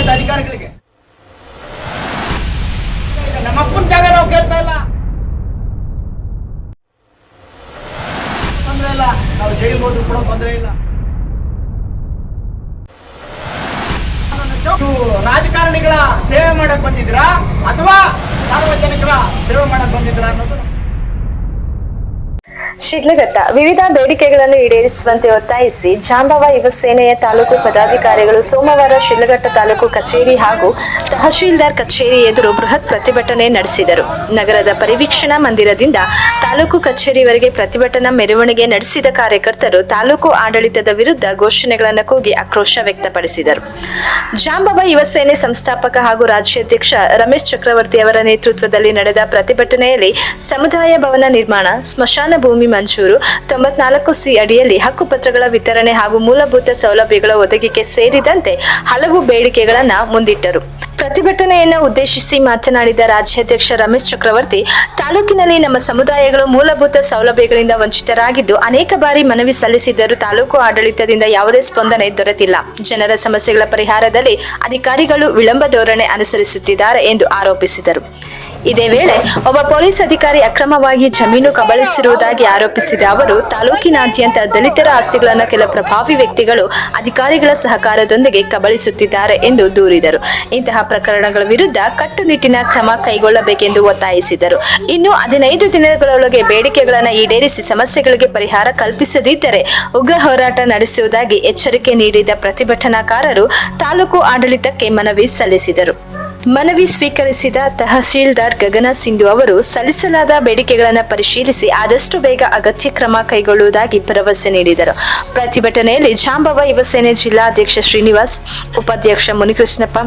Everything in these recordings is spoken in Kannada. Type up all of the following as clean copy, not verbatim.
ಇದ್ದ ಅಧಿಕಾರಿಗಳಿಗೆ. ನಮ್ಮಪ್ಪನ ಜಾಗ ನಾವು ಕೇಳ್ತಾ ಇಲ್ಲ, ತೊಂದರೆ ಇಲ್ಲ, ನಾವು ಜೈಲಿಗೆ ಹೋದ್ರು ಕೂಡ ತೊಂದರೆ ಇಲ್ಲ. ರಾಜಕಾರಣಿಗಳ ಸೇವೆ ಮಾಡಕ್ ಬಂದಿದ್ರಾ ಅಥವಾ ಸಾರ್ವಜನಿಕರ ಸೇವೆ ಮಾಡಕ್ ಬಂದಿದ್ರಾ ಅನ್ನೋದು. ಶಿಡ್ಲಘಟ್ಟ ವಿವಿಧ ಬೇಡಿಕೆಗಳನ್ನು ಈಡೇರಿಸುವಂತೆ ಒತ್ತಾಯಿಸಿ ಜಾಂಬವ ಯುವ ಸೇನೆಯ ತಾಲೂಕು ಪದಾಧಿಕಾರಿಗಳು ಸೋಮವಾರ ಶಿಡ್ಲಘಟ್ಟ ತಾಲೂಕು ಕಚೇರಿ ಹಾಗೂ ತಹಶೀಲ್ದಾರ್ ಕಚೇರಿ ಎದುರು ಬೃಹತ್ ಪ್ರತಿಭಟನೆ ನಡೆಸಿದರು. ನಗರದ ಪರಿವೀಕ್ಷಣಾ ಮಂದಿರದಿಂದ ತಾಲೂಕು ಕಚೇರಿವರೆಗೆ ಪ್ರತಿಭಟನಾ ಮೆರವಣಿಗೆ ನಡೆಸಿದ ಕಾರ್ಯಕರ್ತರು ತಾಲೂಕು ಆಡಳಿತದ ವಿರುದ್ಧ ಘೋಷಣೆಗಳನ್ನು ಕೂಗಿ ಆಕ್ರೋಶ ವ್ಯಕ್ತಪಡಿಸಿದರು. ಜಾಂಬವ ಯುವ ಸೇನೆ ಸಂಸ್ಥಾಪಕ ಹಾಗೂ ರಾಜ್ಯಾಧ್ಯಕ್ಷ ರಮೇಶ್ ಚಕ್ರವರ್ತಿ ಅವರ ನೇತೃತ್ವದಲ್ಲಿ ನಡೆದ ಪ್ರತಿಭಟನೆಯಲ್ಲಿ ಸಮುದಾಯ ಭವನ ನಿರ್ಮಾಣ, ಸ್ಮಶಾನ ಭೂಮಿ ಮಂಜೂರು, 94C ಅಡಿಯಲ್ಲಿ ಹಕ್ಕುಪತ್ರಗಳ ವಿತರಣೆ ಹಾಗೂ ಮೂಲಭೂತ ಸೌಲಭ್ಯಗಳ ಒದಗಿಕೆ ಸೇರಿದಂತೆ ಹಲವು ಬೇಡಿಕೆಗಳನ್ನು ಮುಂದಿಟ್ಟರು. ಪ್ರತಿಭಟನೆಯನ್ನು ಉದ್ದೇಶಿಸಿ ಮಾತನಾಡಿದ ರಾಜ್ಯಾಧ್ಯಕ್ಷ ರಮೇಶ್ ಚಕ್ರವರ್ತಿ, ತಾಲೂಕಿನಲ್ಲಿ ನಮ್ಮ ಸಮುದಾಯಗಳು ಮೂಲಭೂತ ಸೌಲಭ್ಯಗಳಿಂದ ವಂಚಿತರಾಗಿದ್ದು ಅನೇಕ ಬಾರಿ ಮನವಿ ಸಲ್ಲಿಸಿದ್ದರೂ ತಾಲೂಕು ಆಡಳಿತದಿಂದ ಯಾವುದೇ ಸ್ಪಂದನೆ ದೊರೆತಿಲ್ಲ. ಜನರ ಸಮಸ್ಯೆಗಳ ಪರಿಹಾರದಲ್ಲಿ ಅಧಿಕಾರಿಗಳು ವಿಳಂಬ ಧೋರಣೆ ಅನುಸರಿಸುತ್ತಿದ್ದಾರೆ ಎಂದು ಆರೋಪಿಸಿದರು. ಇದೇ ವೇಳೆ ಒಬ್ಬ ಪೊಲೀಸ್ ಅಧಿಕಾರಿ ಅಕ್ರಮವಾಗಿ ಜಮೀನು ಕಬಳಿಸಿರುವುದಾಗಿ ಆರೋಪಿಸಿದ ಅವರು, ತಾಲೂಕಿನಾದ್ಯಂತ ದಲಿತರ ಆಸ್ತಿಗಳನ್ನು ಕೆಲ ಪ್ರಭಾವಿ ವ್ಯಕ್ತಿಗಳು ಅಧಿಕಾರಿಗಳ ಸಹಕಾರದೊಂದಿಗೆ ಕಬಳಿಸುತ್ತಿದ್ದಾರೆ ಎಂದು ದೂರಿದರು. ಇಂತಹ ಪ್ರಕರಣಗಳ ವಿರುದ್ಧ ಕಟ್ಟುನಿಟ್ಟಿನ ಕ್ರಮ ಕೈಗೊಳ್ಳಬೇಕೆಂದು ಒತ್ತಾಯಿಸಿದರು. ಇನ್ನು 15 ದಿನಗಳೊಳಗೆ ಬೇಡಿಕೆಗಳನ್ನು ಈಡೇರಿಸಿ ಸಮಸ್ಯೆಗಳಿಗೆ ಪರಿಹಾರ ಕಲ್ಪಿಸದಿದ್ದರೆ ಉಗ್ರ ಹೋರಾಟ ನಡೆಸುವುದಾಗಿ ಎಚ್ಚರಿಕೆ ನೀಡಿದ ಪ್ರತಿಭಟನಾಕಾರರು ತಾಲೂಕು ಆಡಳಿತಕ್ಕೆ ಮನವಿ ಸಲ್ಲಿಸಿದರು. ಮನವಿ ಸ್ವೀಕರಿಸಿದ ತಹಶೀಲ್ದಾರ್ ಗಗನ ಸಿಂಧು ಅವರು ಸಲ್ಲಿಸಲಾದ ಬೇಡಿಕೆಗಳನ್ನು ಪರಿಶೀಲಿಸಿ ಆದಷ್ಟು ಬೇಗ ಅಗತ್ಯ ಕ್ರಮ ಕೈಗೊಳ್ಳುವುದಾಗಿ ಭರವಸೆ ನೀಡಿದರು. ಪ್ರತಿಭಟನೆಯಲ್ಲಿ ಜಾಂಬವ ಯುವ ಸೇನೆ ಜಿಲ್ಲಾಧ್ಯಕ್ಷ ಶ್ರೀನಿವಾಸ್, ಉಪಾಧ್ಯಕ್ಷ ಮುನಿಕೃಷ್ಣಪ್ಪ,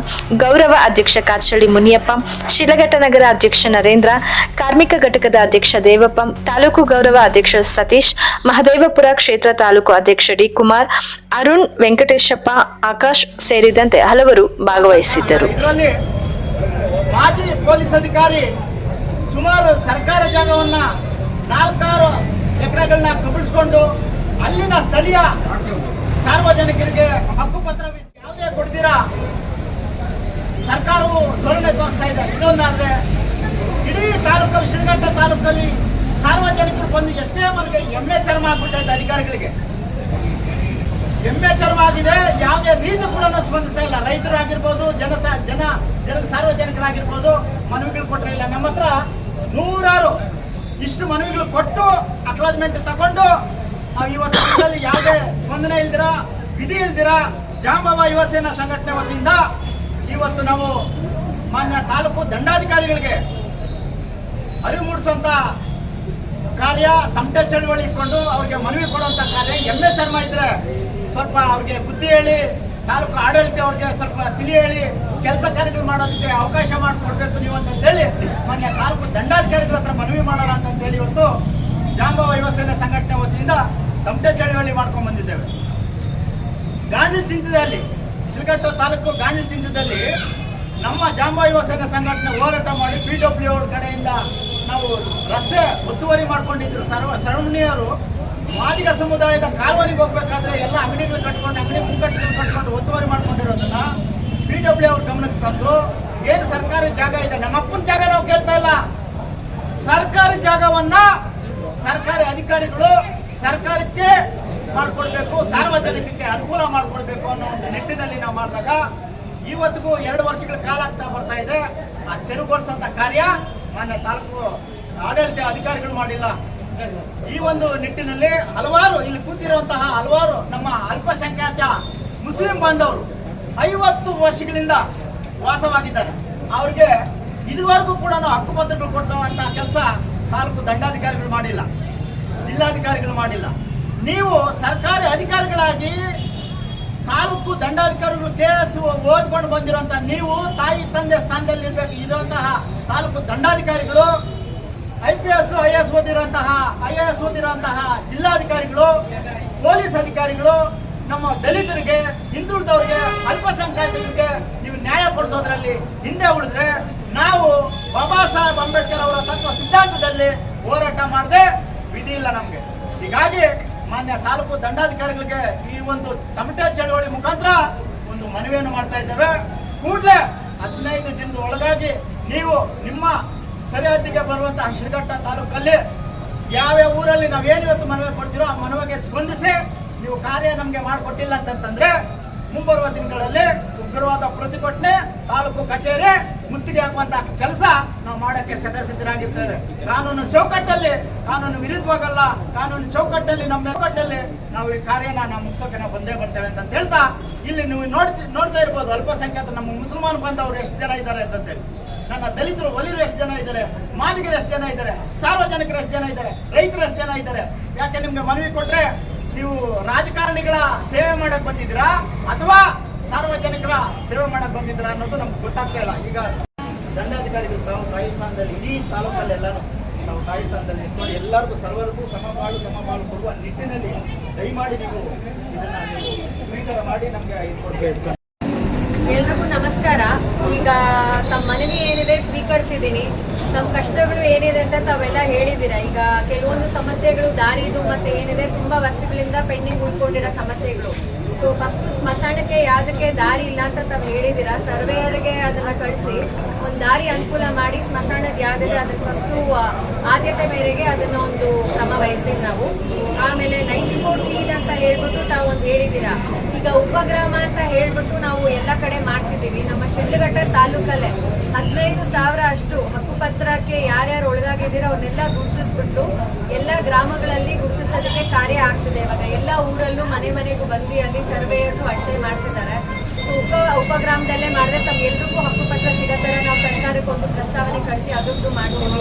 ಗೌರವ ಅಧ್ಯಕ್ಷ ಕಾಚಳ್ಳಿ ಮುನಿಯಪ್ಪ, ಶಿಡ್ಲಘಟ್ಟ ನಗರ ಅಧ್ಯಕ್ಷ ನರೇಂದ್ರ, ಕಾರ್ಮಿಕ ಘಟಕದ ಅಧ್ಯಕ್ಷ ದೇವಪ್ಪ, ತಾಲೂಕು ಗೌರವ ಅಧ್ಯಕ್ಷ ಸತೀಶ್, ಮಹದೇವಪುರ ಕ್ಷೇತ್ರ ತಾಲೂಕು ಅಧ್ಯಕ್ಷ ಡಿ ಕುಮಾರ್, ಅರುಣ್, ವೆಂಕಟೇಶಪ್ಪ, ಆಕಾಶ್ ಸೇರಿದಂತೆ ಹಲವರು ಭಾಗವಹಿಸಿದ್ದರು. ಮಾಜಿ ಪೊಲೀಸ್ ಅಧಿಕಾರಿ ಸುಮಾರು ಸರ್ಕಾರ ಜಾಗವನ್ನ 4 ಎಕರೆಗಳನ್ನ ಕಬಳಿಸಿಕೊಂಡು ಅಲ್ಲಿನ ಸ್ಥಳೀಯ ಸಾರ್ವಜನಿಕರಿಗೆ ಹಕ್ಕುಪತ್ರ ಯಾವುದೇ ಕೊಡ್ದಿರಾ ಸರ್ಕಾರವು ಧೋರಣೆ ತೋರಿಸ್ತಾ ಇದೆ. ಇದೊಂದಾದ್ರೆ ಇಡೀ ತಾಲೂಕಲ್ಲಿ, ಶಿಡ್ಲಘಟ್ಟ ತಾಲೂಕಲ್ಲಿ ಸಾರ್ವಜನಿಕರು ಬಂದು ಎಷ್ಟೇ ಮನೆಗೆ ಎಮ್ಮೆ ಚರ್ಮ ಆಗ್ಬಿಟ್ಟೈತೆ. ಅಧಿಕಾರಿಗಳಿಗೆ ಎಮ್ಮೆ ಚರ್ಮ ಆಗಿದೆ. ಯಾವುದೇ ರೀತಿ ಕೂಡ ಸ್ಪಂದಿಸ್ತಾ ಇಲ್ಲ. ರೈತರಾಗಿರ್ಬೋದು, ಸಾರ್ವಜನಿಕರಾಗಿರ್ಬೋದು, ಮನವಿಗಳು ಕೊಟ್ಟರೆ ಇಲ್ಲ. ನಮ್ಮ ಹತ್ರ 100 ಇಷ್ಟು ಮನವಿಗಳು ಕೊಟ್ಟು ಅಕ್ಲಾಜ್ಮೆಂಟ್ ತಗೊಂಡು ಇವತ್ತು ಯಾವುದೇ ಸ್ಪಂದನೆ ಇಲ್ದಿರ, ವಿಧಿ ಇಲ್ದಿರ ಜಾಂಬವ ಯುವ ಸೇನಾ ಸಂಘಟನೆ ವತಿಯಿಂದ ಇವತ್ತು ನಾವು ಮಾನ್ಯ ತಾಲೂಕು ದಂಡಾಧಿಕಾರಿಗಳಿಗೆ ಅರಿವು ಮೂಡಿಸುವಂತ ಕಾರ್ಯ, ತಮಟೆ ಚಳವಳಿ ಇಟ್ಕೊಂಡು ಅವ್ರಿಗೆ ಮನವಿ ಕೊಡುವಂತ ಕಾರ್ಯ. ಎಮ್ಮೆ ಚರ್ಮ ಇದ್ರೆ ಸ್ವಲ್ಪ ಅವ್ರಿಗೆ ಬುದ್ಧಿ ಹೇಳಿ, ತಾಲೂಕು ಆಡಳಿತ ಅವ್ರಿಗೆ ಸ್ವಲ್ಪ ತಿಳಿ ಹೇಳಿ ಕೆಲಸ ಕಾರ್ಯಗಳು ಮಾಡೋದಕ್ಕೆ ಅವಕಾಶ ಮಾಡಿಕೊಡ್ಬೇಕು ನೀವು ಅಂತೇಳಿ ಮೊನ್ನೆ ತಾಲೂಕು ದಂಡಾಧಿಕಾರಿಗಳ ಹತ್ರ ಮನವಿ ಮಾಡೋಣ ಅಂತೇಳಿ ಇವತ್ತು ಜಾಂಬವ ಯುವ ಸೇನೆ ಸಂಘಟನೆ ವತಿಯಿಂದ ತಮಟೆ ಚಳವಳಿ ಮಾಡ್ಕೊಂಡು ಬಂದಿದ್ದೇವೆ. ಗಾಂಡ್ಲಿ ಚಿಂತದಲ್ಲಿ, ಶಿಡ್ಲಘಟ್ಟ ತಾಲೂಕು ಗಾಂಡ್ಲಿ ಚಿಂತದಲ್ಲಿ ನಮ್ಮ ಜಾಂಬವ ಯುವ ಸೇನೆ ಸಂಘಟನೆ ಹೋರಾಟ ಮಾಡಿ PW ಅವ್ರ ಕಡೆಯಿಂದ ನಾವು ರಸ್ತೆ ಒತ್ತುವರಿ ಮಾಡ್ಕೊಂಡಿದ್ರು. ಸರವಣಿಯವರು ಮಾದಿಗ ಸಮುದಾಯದ ಕಾಲ್ವರಿಗೆ ಹೋಗ್ಬೇಕಾದ್ರೆ ಎಲ್ಲ ಅಂಗಡಿಗಳು ಕಟ್ಕೊಂಡು, ಅಂಗಡಿ ಮುಗ್ಗಟ್ಟುಗಳು ಕಟ್ಕೊಂಡು ಒತ್ತುವರಿ ಮಾಡ್ಕೊಂಡಿರೋದನ್ನ PW ಅವ್ರ ಗಮನಕ್ಕೆ ತಂದು, ಏನು ಸರ್ಕಾರಿ ಜಾಗ ಇದೆ, ನಮ್ಮಪ್ಪನ ಜಾಗ ನಾವು ಕೇಳ್ತಾ ಇಲ್ಲ, ಸರ್ಕಾರಿ ಜಾಗವನ್ನ ಸರ್ಕಾರಿ ಅಧಿಕಾರಿಗಳು ಸರ್ಕಾರಕ್ಕೆ ಮಾಡ್ಕೊಡ್ಬೇಕು, ಸಾರ್ವಜನಿಕರಿಗೆ ಅನುಕೂಲ ಮಾಡ್ಕೊಡ್ಬೇಕು ಅನ್ನೋ ಒಂದು ನಿಟ್ಟಿನಲ್ಲಿ ನಾವು ಮಾಡಿದಾಗ ಇವತ್ತಿಗೂ 2 ವರ್ಷಗಳ ಕಾಲ ಆಗ್ತಾ ಬರ್ತಾ ಇದೆ. ಆ ತೆರವುಗೊಳಿಸಂತ ಕಾರ್ಯ ಮಾನ್ಯ ತಾಲೂಕು ಆಡಳಿತ ಅಧಿಕಾರಿಗಳು ಮಾಡಿಲ್ಲ. ಈ ಒಂದು ನಿಟ್ಟಿನಲ್ಲಿ ಹಲವಾರು ಇಲ್ಲಿ ಕೂತಿರುವಂತಹ ಹಲವಾರು ನಮ್ಮ ಅಲ್ಪಸಂಖ್ಯಾತ ಮುಸ್ಲಿಂ ಬಾಂಧವರು 50 ವರ್ಷಗಳಿಂದ ವಾಸವಾಗಿದ್ದಾರೆ. ಅವ್ರಿಗೆ ಇದುವರೆಗೂ ಕೂಡ ಹಕ್ಕುಪತ್ರಗಳು ಕೊಟ್ಟುವಂತಹ ಕೆಲಸ ತಾಲೂಕು ದಂಡಾಧಿಕಾರಿಗಳು ಮಾಡಿಲ್ಲ, ಜಿಲ್ಲಾಧಿಕಾರಿಗಳು ಮಾಡಿಲ್ಲ. ನೀವು ಸರ್ಕಾರಿ ಅಧಿಕಾರಿಗಳಾಗಿ ತಾಲೂಕು ದಂಡಾಧಿಕಾರಿಗಳು KS ಓದ್ಕೊಂಡು ಬಂದಿರುವಂತಹ ನೀವು, ತಾಯಿ ತಂದೆ ಸ್ಥಾನದಲ್ಲಿ ಇರುವಂತಹ ತಾಲೂಕು ದಂಡಾಧಿಕಾರಿಗಳು, IPS IAS ಓದಿರುವಂತಹ ಜಿಲ್ಲಾಧಿಕಾರಿಗಳು, ಪೊಲೀಸ್ ಅಧಿಕಾರಿಗಳು ನಮ್ಮ ದಲಿತರಿಗೆ, ಹಿಂದುಳಿದವರಿಗೆ, ಅಲ್ಪಸಂಖ್ಯಾತರಿಗೆ ನೀವು ನ್ಯಾಯ ಕೊಡಿಸೋದ್ರಲ್ಲಿ ಹಿಂದೆ ಉಳಿದ್ರೆ ನಾವು ಬಾಬಾ ಸಾಹೇಬ್ ಅಂಬೇಡ್ಕರ್ ಅವರ ತತ್ವ ಸಿದ್ಧಾಂತದಲ್ಲಿ ಹೋರಾಟ ಮಾಡದೆ ವಿಧಿ ಇಲ್ಲ ನಮಗೆ. ಹೀಗಾಗಿ ಮಾನ್ಯ ತಾಲೂಕು ದಂಡಾಧಿಕಾರಿಗಳಿಗೆ ಈ ಒಂದು ತಮಟೆ ಚಳವಳಿ ಮುಖಾಂತರ ಒಂದು ಮನವಿಯನ್ನು ಮಾಡ್ತಾ ಇದ್ದೇವೆ. ಕೂಡಲೇ 15 ದಿನದ ಒಳಗಾಗಿ ನೀವು ನಿಮ್ಮ ಸರಿಹದ್ದಿಗೆ ಬರುವಂತಹ ಶಿಡ್ಘಟ್ಟ ತಾಲೂಕಲ್ಲಿ ಯಾವ್ಯಾವ ಊರಲ್ಲಿ ನಾವೇನು ಇವತ್ತು ಮನವಿ ಕೊಡ್ತೀರೋ ಆ ಮನವಿಗೆ ಸ್ಪಂದಿಸಿ ನೀವು ಕಾರ್ಯ ನಮಗೆ ಮಾಡಿಕೊಟ್ಟಿಲ್ಲ ಅಂತಂದ್ರೆ ಮುಂಬರುವ ದಿನಗಳಲ್ಲಿ ಉಗ್ರವಾದ ಪ್ರತಿಭಟನೆ, ತಾಲೂಕು ಕಚೇರಿ ಮುತ್ತಿಗೆ ಹಾಕುವಂತ ಕೆಲಸ ನಾವು ಮಾಡಕ್ಕೆ ಸಿದ್ಧರಾಗಿದ್ದೇವೆ. ಕಾನೂನು ಚೌಕಟ್ಟಲ್ಲಿ, ಕಾನೂನು ವಿರುದ್ಧವಾಗಲ್ಲ, ಕಾನೂನು ಚೌಕಟ್ಟಲ್ಲಿ ನಮ್ಮ ಚೌಕಟ್ಟಲ್ಲಿ ನಾವು ಈ ಕಾರ್ಯನ ನಾವು ಮುಗಿಸೋಕೆ ನಾವು ಬಂದೇ ಬರ್ತೇವೆ ಅಂತ ಹೇಳ್ತಾ, ಇಲ್ಲಿ ನೀವು ನೋಡ್ತಾ ಇರ್ಬೋದು ಅಲ್ಪಸಂಖ್ಯಾತ ನಮ್ಮ ಮುಸಲ್ಮಾನ್ ಬಂದವರು ಎಷ್ಟು ಜನ ಇದ್ದಾರೆ ಅಂತಂತೇಳಿ. ನನ್ನ ದಲಿತರು ಒಲಿರು ಎಷ್ಟು ಜನ ಇದ್ದಾರೆ, ಮಾದಿಗರು ಎಷ್ಟು ಜನ ಇದ್ದಾರೆ, ಸಾರ್ವಜನಿಕರು ಎಷ್ಟು ಜನ ಇದ್ದಾರೆ, ರೈತರು ಎಷ್ಟು ಜನ ಇದ್ದಾರೆ. ಯಾಕೆ ನಿಮ್ಗೆ ಮನವಿ ಕೊಟ್ರೆ ನೀವು ರಾಜಕಾರಣಿಗಳ ಸೇವೆ ಮಾಡಕ್ ಬಂದಿದ್ದೀರಾ ಅಥವಾ ಸಾರ್ವಜನಿಕರ ಸೇವೆ ಮಾಡಕ್ ಬಂದಿದ್ದೀರಾ ಅನ್ನೋದು ನಮ್ಗೆ ಗೊತ್ತಾಗ್ತಾ ಇಲ್ಲ. ಈಗ ದಂಡಾಧಿಕಾರಿಗಳು ತಾವು ತಾಯಿ ಸ್ಥಾನದಲ್ಲಿ ಇಡೀ ತಾಲೂಕಲ್ಲಿ ಎಲ್ಲರೂ ನಾವು ತಾಯಿ ಸ್ಥಾನದಲ್ಲಿ ಇಟ್ಕೊಂಡು ಎಲ್ಲರಿಗೂ ಸರ್ವರಿಗೂ ಸಮಬಾಳು ಕೊಡುವ ನಿಟ್ಟಿನಲ್ಲಿ ದಯಮಾಡಿ ನೀವು ಇದನ್ನ ನೀವು ಸ್ವೀಕಾರ ಮಾಡಿ ನಮಗೆ ಇದು ಎಲ್ರಿಗೂ ನಮಸ್ಕಾರ. ಈಗ ತಮ್ಮ ಮನವಿ ಏನಿದೆ ಸ್ವೀಕರಿಸಿದ್ದೀನಿ. ನಮ್ಮ ಕಷ್ಟಗಳು ಏನಿದೆ ಅಂತ ತಾವೆಲ್ಲ ಹೇಳಿದ್ದೀರಾ. ಈಗ ಕೆಲವೊಂದು ಸಮಸ್ಯೆಗಳು ದಾರಿದು ಮತ್ತೆ ಏನಿದೆ ತುಂಬಾ ವರ್ಷಗಳಿಂದ ಪೆಂಡಿಂಗ್ ಉಳ್ಕೊಂಡಿರೋ ಸಮಸ್ಯೆಗಳು. ಸೊ ಫಸ್ಟ್ ಸ್ಮಶಾನಕ್ಕೆ ಯಾವುದಕ್ಕೆ ದಾರಿ ಇಲ್ಲ ಅಂತ ತಾವು ಹೇಳಿದ್ದೀರಾ. ಸರ್ವೇಯರ್ಗೆ ಅದನ್ನ ಕಳಿಸಿ ಒಂದು ದಾರಿ ಅನುಕೂಲ ಮಾಡಿ ಸ್ಮಶಾನದ ಯಾವುದಿದೆ ಅದಕ್ಕೆ ಫಸ್ಟು ಆದ್ಯತೆ ಮೇರೆಗೆ ಅದನ್ನ ಒಂದು ಕ್ರಮ ವಹಿಸ್ತೀವಿ ನಾವು. ಆಮೇಲೆ 94 ಸೀಡ್ ಅಂತ ಹೇಳ್ಬಿಟ್ಟು ತಾವು ಒಂದು ಹೇಳಿದ್ದೀರಾ. ಈಗ ಉಪಗ್ರಾಮ ಅಂತ ಹೇಳ್ಬಿಟ್ಟು ನಾವು ಎಲ್ಲ ಕಡೆ ಮಾಡ್ತಿದ್ದೀವಿ. ನಮ್ಮ ಶಿಡ್ಲಘಟ್ಟ ತಾಲೂಕಲ್ಲೇ 15,000 ಅಷ್ಟು ಹಕ್ಕುಪತ್ರಕ್ಕೆ ಯಾರ್ಯಾರು ಒಳಗಾಗಿದ್ದೀರೋ ಅವ್ರನ್ನೆಲ್ಲ ಗುರುತಿಸ್ಬಿಟ್ಟು ಎಲ್ಲ ಗ್ರಾಮಗಳಲ್ಲಿ ಗುರುತಿಸೋದಕ್ಕೆ ಕಾರ್ಯ ಆಗ್ತಿದೆ. ಇವಾಗ ಎಲ್ಲ ಊರಲ್ಲೂ ಮನೆ ಮನೆಗೂ ಬಂದು ಅಲ್ಲಿ ಸರ್ವೇಯರ್ಸು ಅಳತೆ ಮಾಡ್ತಿದ್ದಾರೆ. ಸೊ ಉಪಗ್ರಾಮದಲ್ಲೇ ಮಾಡಿದ್ರೆ ತಮ್ಗೆಲ್ರಿಗೂ ಹಕ್ಕುಪತ್ರ ಸಿಗೋ ಥರ ನಾವು ಸರ್ಕಾರಕ್ಕೆ ಒಂದು ಪ್ರಸ್ತಾವನೆ ಕಳಿಸಿ ಅದೊಂದು ಮಾಡ್ತೀವಿ.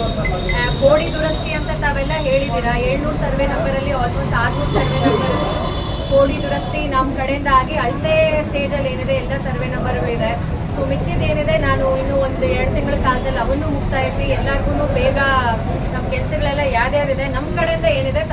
ಕೋಡಿ ದುರಸ್ತಿ ಅಂತ ತಾವೆಲ್ಲ ಹೇಳಿದ್ದೀರಾ. 700 ಸರ್ವೆ ನಂಬರಲ್ಲಿ ಆಲ್ಮೋಸ್ಟ್ 600 ಸರ್ವೆ ನಂಬರ್ ಕೋಡಿ ದುರಸ್ತಿ ನಮ್ಮ ಕಡೆಯಿಂದ ಆಗಿ ಅಳತೆ ಸ್ಟೇಜಲ್ಲಿ ಏನಿದೆ ಎಲ್ಲ ಸರ್ವೆ ನಂಬರ್ಗಳಿದೆ. ಸೊ ಮಿಕ್ಕಿದ್ದೇನಿದೆ ನಾನು ಇನ್ನು ಒಂದು 2 ತಿಂಗಳ ಕಾಲದಲ್ಲಿ ಅವನ್ನು ಮುಕ್ತಾಯಿಸಿ ಎಲ್ಲರಿಗೂ ಬೇಗ ನಮ್ಮ ಕೆಲಸಗಳೆಲ್ಲ ಯಾವ್ಯಾವಿದೆ ನಮ್ಮ ಕಡೆಯಿಂದ ಏನಿದೆ